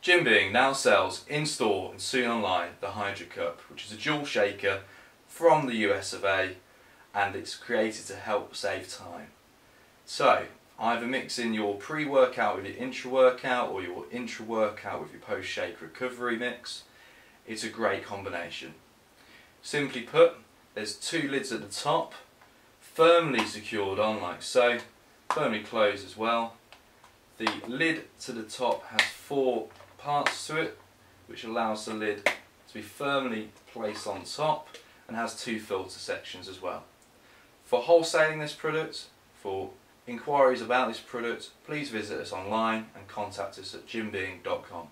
Jim Beam now sells in-store and soon online the Hydra Cup, which is a dual shaker from the US of A, and it's created to help save time. So, either mix in your pre-workout with your intra-workout or your intra-workout with your post-shake recovery mix. It's a great combination. Simply put, there's two lids at the top, firmly secured on like so, firmly closed as well. The lid to the top has 4 parts to it, which allows the lid to be firmly placed on top, and has 2 filter sections as well. For wholesaling this product, for inquiries about this product, please visit us online and contact us at jimbeam.com.